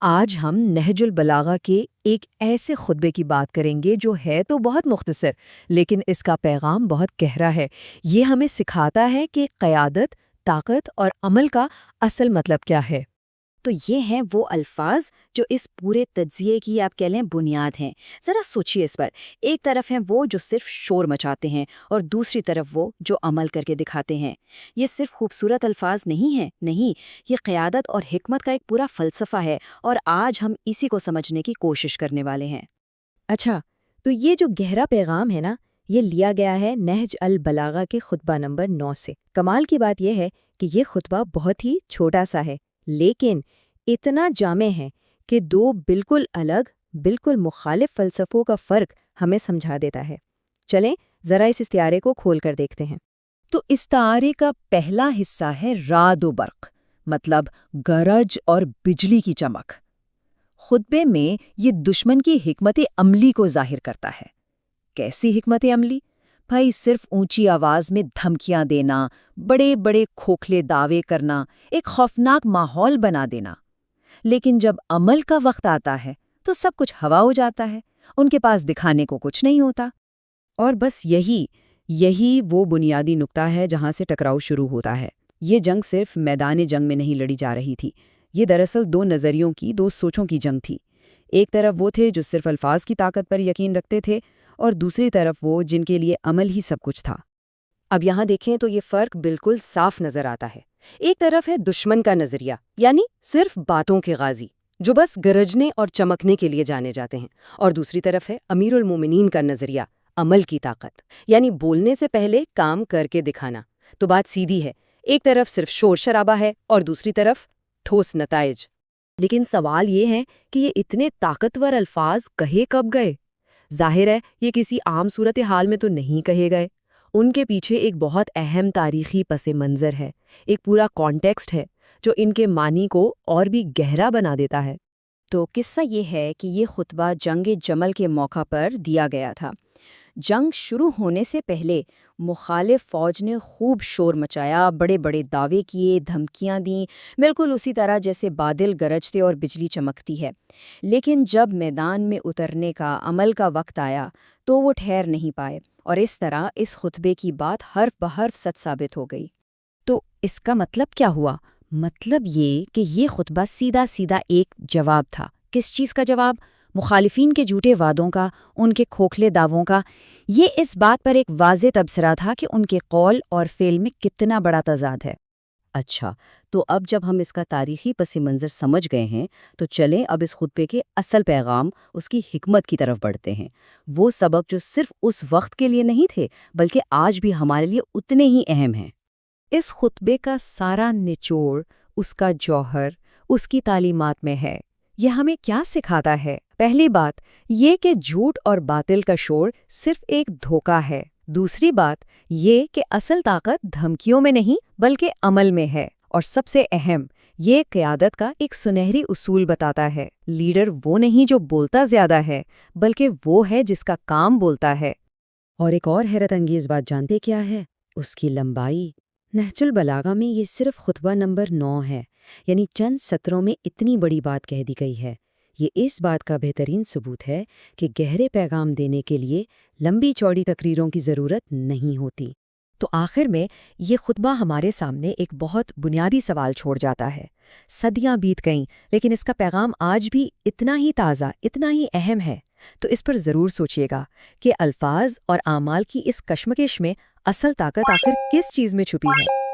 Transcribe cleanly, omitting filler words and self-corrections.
آج ہم نہج البلاغہ کے ایک ایسے خطبے کی بات کریں گے جو ہے تو بہت مختصر، لیکن اس کا پیغام بہت گہرا ہے۔ یہ ہمیں سکھاتا ہے کہ قیادت، طاقت اور عمل کا اصل مطلب کیا ہے۔ تو یہ ہیں وہ الفاظ جو اس پورے تجزیے کی آپ کہہ لیں بنیاد ہیں۔ ذرا سوچیے اس پر، ایک طرف ہیں وہ جو صرف شور مچاتے ہیں اور دوسری طرف وہ جو عمل کر کے دکھاتے ہیں۔ یہ صرف خوبصورت الفاظ نہیں ہیں، نہیں، یہ قیادت اور حکمت کا ایک پورا فلسفہ ہے، اور آج ہم اسی کو سمجھنے کی کوشش کرنے والے ہیں۔ اچھا، تو یہ جو گہرا پیغام ہے نا، یہ لیا گیا ہے نہج البلاغہ کے خطبہ نمبر 9 سے۔ کمال کی بات یہ ہے کہ یہ خطبہ بہت ہی چھوٹا سا ہے، لیکن اتنا جامع ہے کہ دو بالکل الگ، بالکل مخالف فلسفوں کا فرق ہمیں سمجھا دیتا ہے۔ چلیں ذرا اس استعارے کو کھول کر دیکھتے ہیں۔ تو استعارے کا پہلا حصہ ہے رعد و برق، مطلب گرج اور بجلی کی چمک۔ خطبے میں یہ دشمن کی حکمت عملی کو ظاہر کرتا ہے۔ کیسی حکمت عملی؟ بھائی صرف اونچی آواز میں دھمکیاں دینا، بڑے بڑے کھوکھلے دعوے کرنا، ایک خوفناک ماحول بنا دینا۔ لیکن جب عمل کا وقت آتا ہے تو سب کچھ ہوا ہو جاتا ہے، ان کے پاس دکھانے کو کچھ نہیں ہوتا۔ اور بس یہی وہ بنیادی نقطہ ہے جہاں سے ٹکراؤ شروع ہوتا ہے۔ یہ جنگ صرف میدان جنگ میں نہیں لڑی جا رہی تھی، یہ دراصل دو نظریوں کی، دو سوچوں کی جنگ تھی۔ ایک طرف وہ تھے جو صرف الفاظ کی طاقت پر یقین رکھتے تھے، اور دوسری طرف وہ جن کے لیے عمل ہی سب کچھ تھا۔ اب یہاں دیکھیں تو یہ فرق بالکل صاف نظر آتا ہے۔ ایک طرف ہے دشمن کا نظریہ، یعنی صرف باتوں کے غازی جو بس گرجنے اور چمکنے کے لیے جانے جاتے ہیں، اور دوسری طرف ہے امیر المومنین کا نظریہ، عمل کی طاقت، یعنی بولنے سے پہلے کام کر کے دکھانا۔ تو بات سیدھی ہے، ایک طرف صرف شور شرابہ ہے اور دوسری طرف ٹھوس نتائج۔ لیکن سوال یہ ہے کہ یہ اتنے طاقتور الفاظ کہے کب گئے؟ ظاہر ہے یہ کسی عام صورتحال میں تو نہیں کہے گئے۔ ان کے پیچھے ایک بہت اہم تاریخی پس منظر ہے، ایک پورا کانٹیکسٹ ہے جو ان کے معنی کو اور بھی گہرا بنا دیتا ہے۔ تو قصہ یہ ہے کہ یہ خطبہ جنگ جمل کے موقع پر دیا گیا تھا۔ جنگ شروع ہونے سے پہلے مخالف فوج نے خوب شور مچایا، بڑے بڑے دعوے کیے، دھمکیاں دیں، بالکل اسی طرح جیسے بادل گرجتے اور بجلی چمکتی ہے۔ لیکن جب میدان میں اترنے کا، عمل کا وقت آیا تو وہ ٹھہر نہیں پائے، اور اس طرح اس خطبے کی بات حرف بحرف سچ ثابت ہو گئی۔ تو اس کا مطلب کیا ہوا؟ مطلب یہ کہ یہ خطبہ سیدھا سیدھا ایک جواب تھا۔ کس چیز کا جواب؟ مخالفین کے جھوٹے وعدوں کا، ان کے کھوکھلے دعووں کا۔ یہ اس بات پر ایک واضح تبصرہ تھا کہ ان کے قول اور فعل میں کتنا بڑا تضاد ہے۔ اچھا، تو اب جب ہم اس کا تاریخی پس منظر سمجھ گئے ہیں تو چلیں اب اس خطبے کے اصل پیغام، اس کی حکمت کی طرف بڑھتے ہیں۔ وہ سبق جو صرف اس وقت کے لیے نہیں تھے بلکہ آج بھی ہمارے لیے اتنے ہی اہم ہیں۔ اس خطبے کا سارا نچوڑ، اس کا جوہر، اس کی تعلیمات میں ہے۔ یہ ہمیں کیا سکھاتا ہے؟ پہلی بات یہ کہ جھوٹ اور باطل کا شور صرف ایک دھوکہ ہے۔ دوسری بات یہ کہ اصل طاقت دھمکیوں میں نہیں بلکہ عمل میں ہے۔ اور سب سے اہم، یہ قیادت کا ایک سنہری اصول بتاتا ہے۔ لیڈر وہ نہیں جو بولتا زیادہ ہے، بلکہ وہ ہے جس کا کام بولتا ہے۔ اور ایک اور حیرت انگیز بات جانتے کیا ہے؟ اس کی لمبائی۔ نہج البلاغہ میں یہ صرف خطبہ نمبر 9 ہے، یعنی چند سطروں میں اتنی بڑی بات کہہ دی گئی ہے۔ یہ اس بات کا بہترین ثبوت ہے کہ گہرے پیغام دینے کے لیے لمبی چوڑی تقریروں کی ضرورت نہیں ہوتی۔ تو آخر میں یہ خطبہ ہمارے سامنے ایک بہت بنیادی سوال چھوڑ جاتا ہے۔ صدیاں بیت گئیں لیکن اس کا پیغام آج بھی اتنا ہی تازہ، اتنا ہی اہم ہے۔ تو اس پر ضرور سوچیے گا کہ الفاظ اور اعمال کی اس کشمکش میں اصل طاقت آخر کس چیز میں چھپی ہے۔